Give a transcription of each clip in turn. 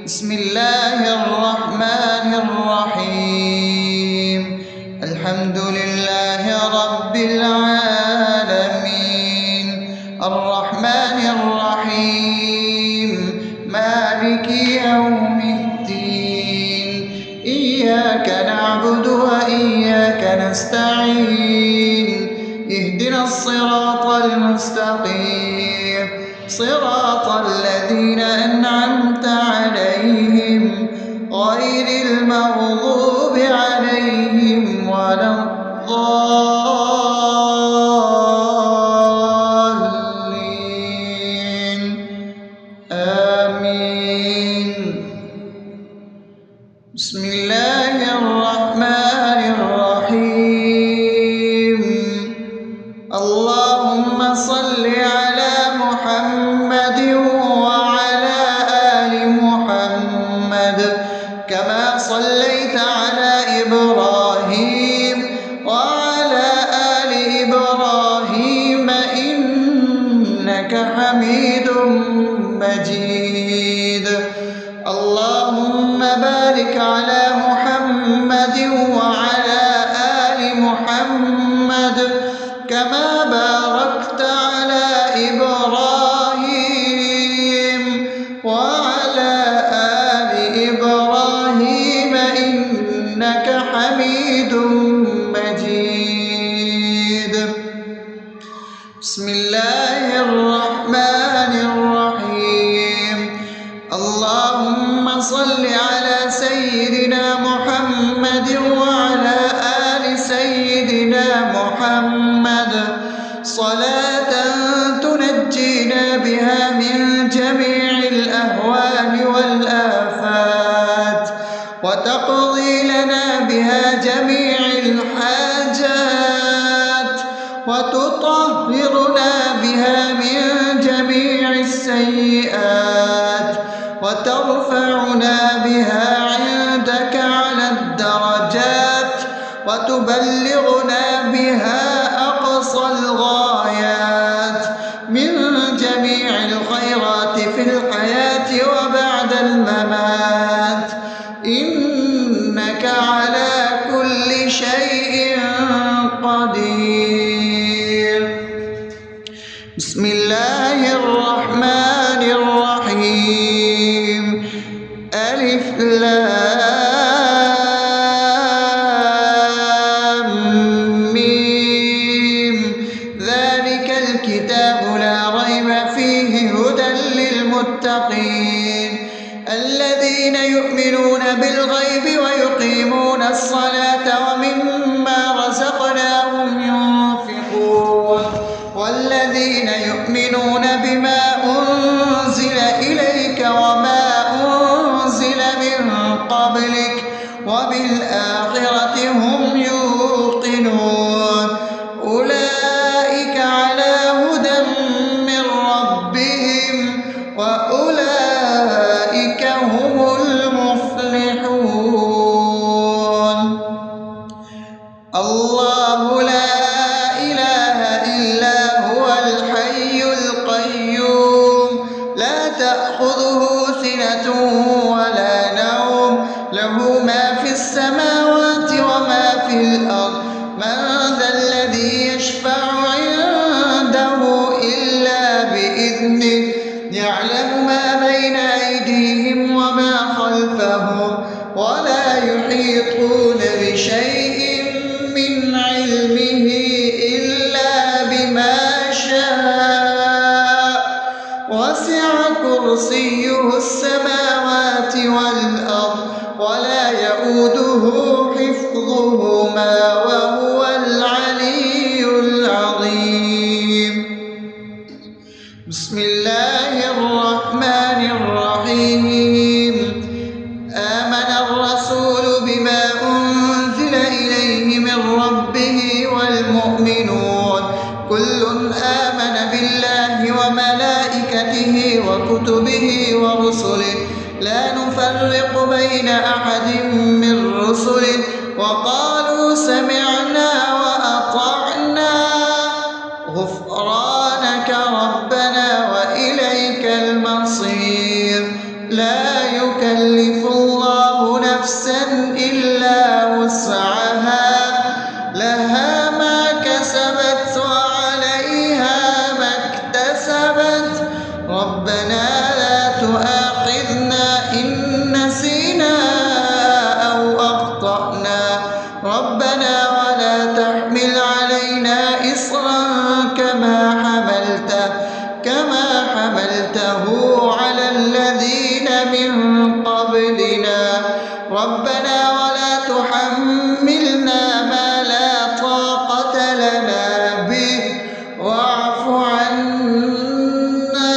بسم الله الرحمن الرحيم. الحمد لله رب العالمين، الرحمن الرحيم، مالك يوم الدين. إياك نعبد وإياك نستعين، اهدنا الصراط المستقيم، صراط الذين أنعمت عليهم غير المغضوب عليهم ولا الضالين. آمين. بسم الله الرحمن الرحيم. اللهم صل على محمد وعلى آل محمد كما صليت على إبراهيم وعلى آل إبراهيم إنك حميد مجيد. اللهم بارك على محمد وعلى آل محمد كما باركت على إبراهيم وعلى آل إبراهيم إنك حميد مجيد. بسم الله الرحمن الرحيم. اللهم صل على سيدنا محمد وعلى آل سيدنا محمد صلاة تنجينا بها من جميع الأهوال والآفات، وتقضي لنا بها جميع الحاجات، وتطهرنا بها من جميع السيئات، وترفعنا بها عندك على الدرجات، وتبلغنا بها أقصى الغايات من جميع الخيرات في الحياة وبعد الممات، إنك على كل شيء قدير. بسم الله الرحمن الرحيم. ألف لام ميم. ذلك الكتاب لا ريب فيه هدى للمتقين الذين يؤمنون بالغيب ويقيمون الصلاة ومما رزقناهم ينفقون والذين يؤمنون بما أنزل إليك وما أنزل من قبلك وبالآخرة هم يوقنون أولئك على هدى من ربهم وأولئك هم المفلحون. الله لا إله إلا هو الحي القيوم لا تأخذه سنة ولا نوم له ما في السماوات وما في الأرض. من ذا الذي يشفع عنده إلا بإذنه يعلم ما بين أيديهم وما خلفهم ولا يحيطون بشيء من علمه إلا بما شاء وسع كرسيه السماوات والأرض ولا يؤوده حفظهما وهو العلي العظيم. بسم الله الرحمن الرحيم. آمن الرسول بما أنزل إليه من ربه والمؤمنون كل آمن بالله وملائكته وكتبه ورسله لا نفرق بين أحد من رسله وقالوا سمعنا وأطعنا غفرانك ربنا وإليك المصير. لا يكلف يكلف الله نفسا إلا وسعها لها ما كسبت وعليها ما اكتسبت ربنا لا تؤاخذنا إن نسينا أو أخطأنا ربنا ولا تحمل علينا إصرا كما حملته على الذين من قبلنا ربنا ولا تحملنا ما لا طاقة لنا به واعف عنا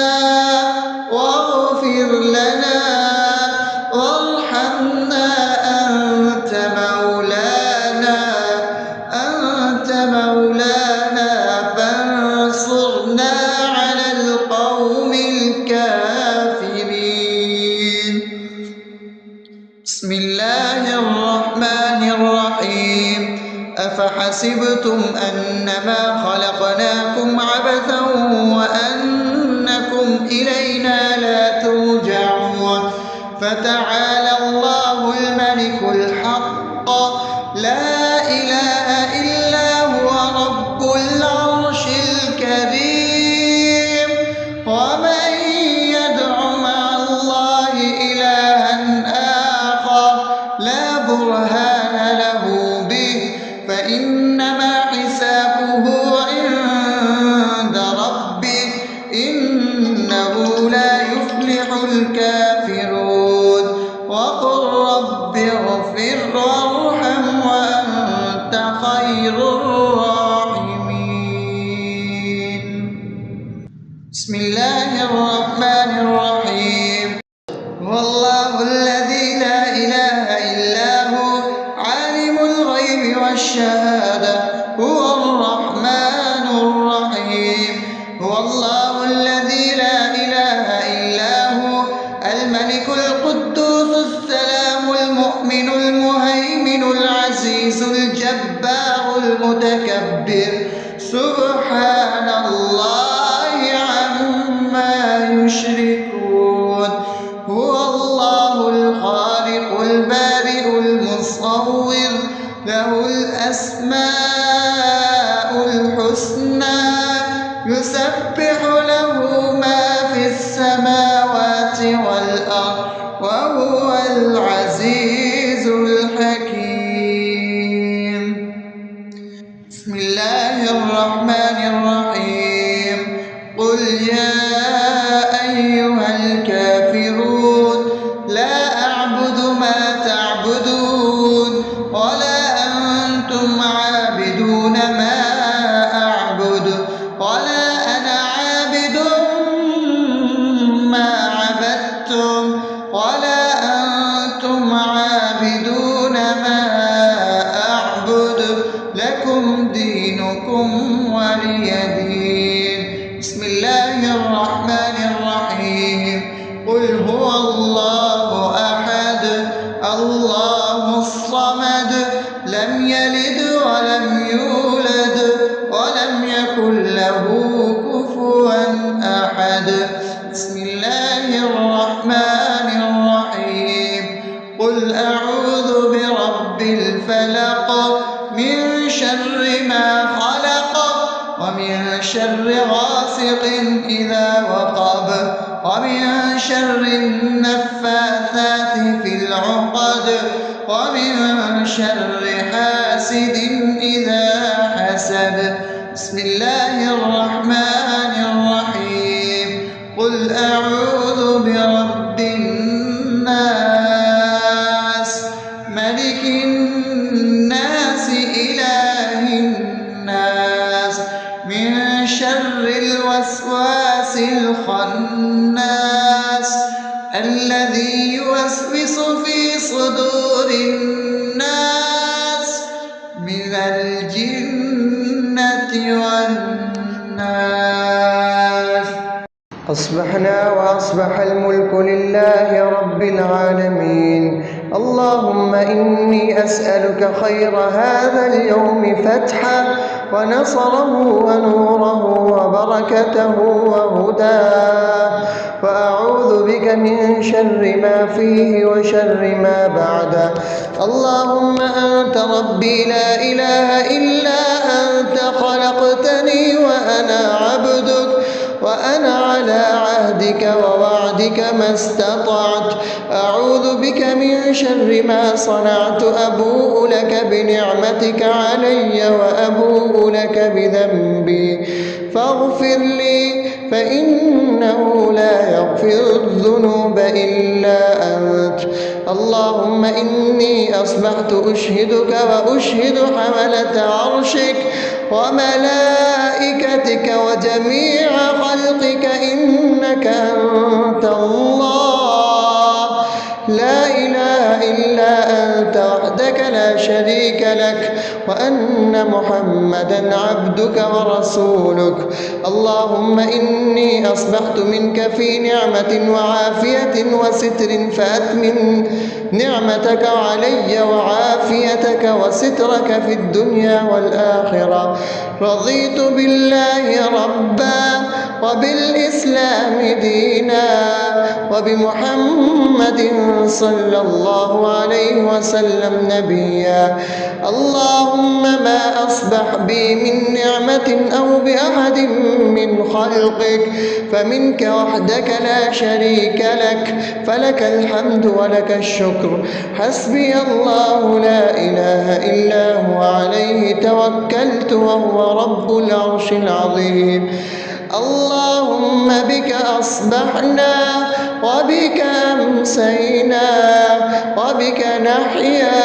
واغفر لنا وارحمنا أنت مولانا فانصرنا على القوم الكافرين. بسم الله الرحمن الرحيم أفحسبتم أنما خلقناكم عبثا وأنكم إلينا لا ترجعون فتعالى الله الملك الحق لا إله إلا هو رب العرش الكريم ومن يدع مع الله إلها آخر لا برهان له به فإنما حسابه عند ربه إنه لا يفلح الكافرون وقل رب اغفر وارحم وأنت خير الراحمين. بسم الله الرحمن الرحيم هو الله الذي لا إله إلا هو عالم الغيب والشهادة هو الرحمن الرحيم هو الله الذي لا إله إلا هو الملك القدوس السلام المؤمن المهيمن العزيز الجبار المتكبر سبحان الله عما يشركون هو الله الخالق البارئ المصور له الأسماء الحسنى يسبح له ما في السماوات والأرض وهو العزيز الحكيم. بسم الله الرحمن الرحيم قل يا أيها الكافرون لا أعبد ما تعبدون ولا أنتم عابدون ما أعبد ولا أنا عابد ما عبدتم ولا أنتم عابدون ما أعبد لكم دينكم ولي دين. بسم الله الرحمن الرحيم قل هو الله أحد الله الصمد لم يلد ولم يولد ولم يكن له كفوا أحد. بسم الله الرحمن الرحيم قل أعوذ برب الفلق من شر ما خلق ومن شر غاسق إذا وقب ومن شر النفاثات في العقد ومن شر حاسد إذا حسد. بسم الله الرحمن الرحيم قل أعوذ برب الناس ملك الناس إله الناس من شر الوسواس الخناس الذي يوسوس في صدور الناس من الجنة والناس. أصبحنا وأصبح الملك لله رب العالمين اللهم إني أسألك خير هذا اليوم فتحه ونصره ونوره وبركته وهداه، وأعوذ بك من شر ما فيه وشر ما بعده. اللهم أنت ربي لا إله إلا أنت، خلقتني وأنا عبدك، وأنا على عهدك ووعدك ما استطعت. أعوذ بك من شر ما صنعت، أبوء لك بنعمتك علي وأبوء لك بذنبي، فاغفر لي فإنه لا يغفر الذنوب إلا أنت. اللهم إني أصبحت أشهدك وأشهد حملة عرشك وملائكتك وجميع خلقك إنك أنت الله، لا إله إلا أنت وحدك لا شريك لك، وأن محمدا عبدك ورسولك. اللهم إني أصبحت منك في نعمة وعافية وستر، فأتمم نعمتك علي وعافيتك وسترك في الدنيا والآخرة. رضيت بالله ربا وبالإسلام دينا وبمحمد صلى الله عليه وسلم نبيا. اللهم ما أصبح بي من نعمة أو بأحد من خلقك فمنك وحدك لا شريك لك، فلك الحمد ولك الشكر. حسبي الله لا إله إلا هو، عليه توكلت وهو رب العرش العظيم. اللهم بك أصبحنا وبك أمسينا وبك نحيا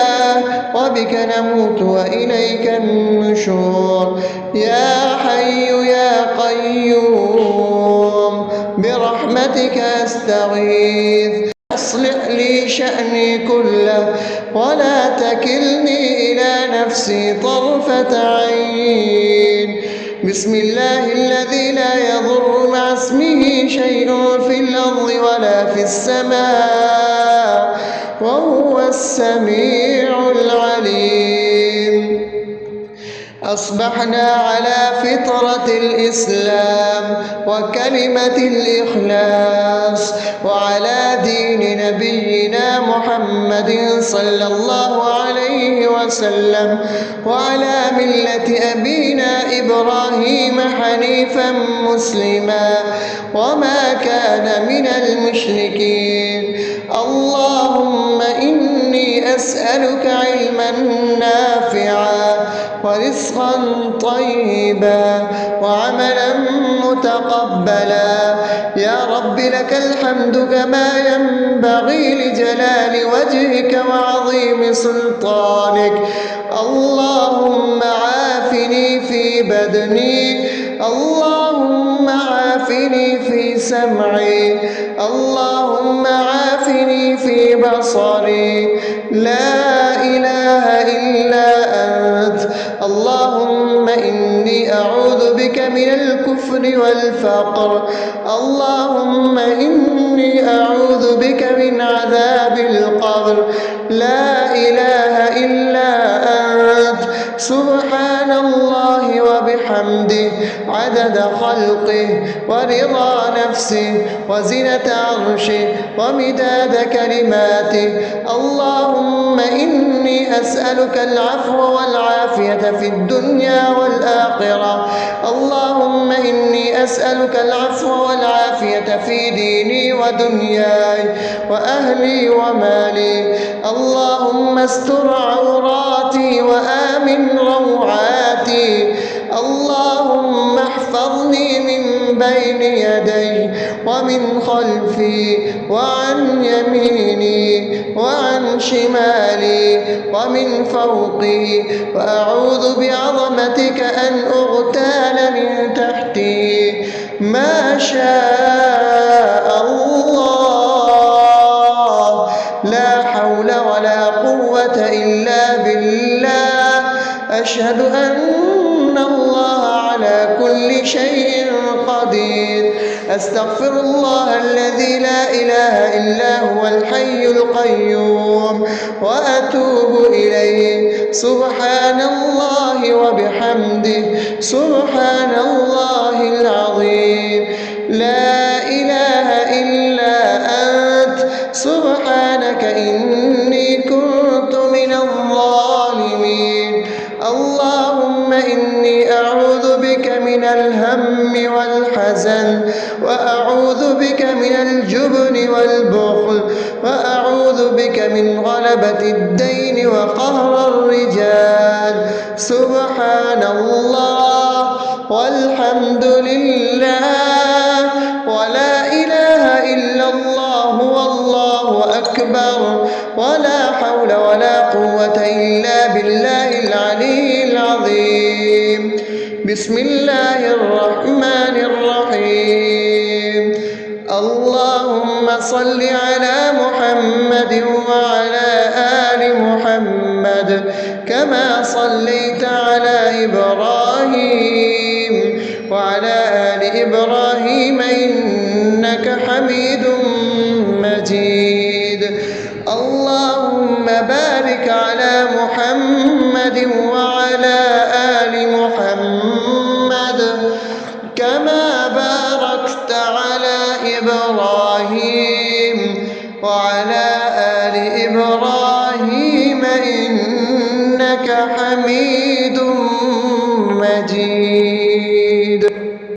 وبك نموت وإليك النشور. يا حي يا قيوم برحمتك أستغيث، أصلح لي شأني كله ولا تكلني إلى نفسي طرفة عين. بسم الله الذي لا يضر مع اسمه شيء في الأرض ولا في السماء وهو السميع العليم. أصبحنا على فطرة الإسلام وكلمة الإخلاص وعلى دين نبينا محمد صلى الله عليه وسلم وعلى ملة أبينا إبراهيم حنيفا مسلما وما كان من المشركين. اللهم إني أسألك علما نافعا ورزقا طيبا وعملا متقبلا. يا رب لك الحمد كما ينبغي لجلال وجهك وعظيم سلطانك. اللهم عافني في بدني، اللهم عافني في سمعي، اللهم عافني في بصري. لا إله إلا أنت. اللهم إني أعوذ بك من الكفر والفقر. اللهم إني أعوذ بك من عذاب القبر. لا إله إلا أنت. سبحان الله وبحمده عدد خلقه ورضا نفسه وزنة عرشه ومداد كلماته. اللهم إني أسألك العفو والعافية في الدنيا والآخرة. اللهم إني أسألك العفو والعافية في ديني ودنياي وأهلي ومالي. اللهم استر عوراتي وآمن روعاتي. اللهم احفظني من بين يدي ومن خلفي وعن يميني وعن شمالي ومن فوقي، وأعوذ بعظمتك أن أغتال من تحتي. ما شاء الله، لا حول ولا قوة إلا بالله. أشهد أن الله على على كل شيء قدير. أستغفر الله الذي لا إله إلا هو الحي القيوم وأتوب إليه. سبحان الله وبحمده سبحان الله العظيم. لا إله إلا أنت سبحانك إني كنت من الظالمين. اللهم إني أعوذ بك من الهم والحزن، وأعوذ بك من الجبن والبخل، وأعوذ بك من غلبة الدين وقهر الرجال. سبحان الله والحمد لله ولا إله إلا الله والله أكبر ولا حول ولا قوة إلا بالله العلي العظيم. بسم الله الرحمن الرحيم. اللهم صل على محمد وعلى آل محمد كما صليت على إبراهيم وعلى آل إبراهيم إنك حميد مجيد. اللهم بارك على محمد وعلى آل محمد كما باركت على إبراهيم وعلى آل إبراهيم إنك حميد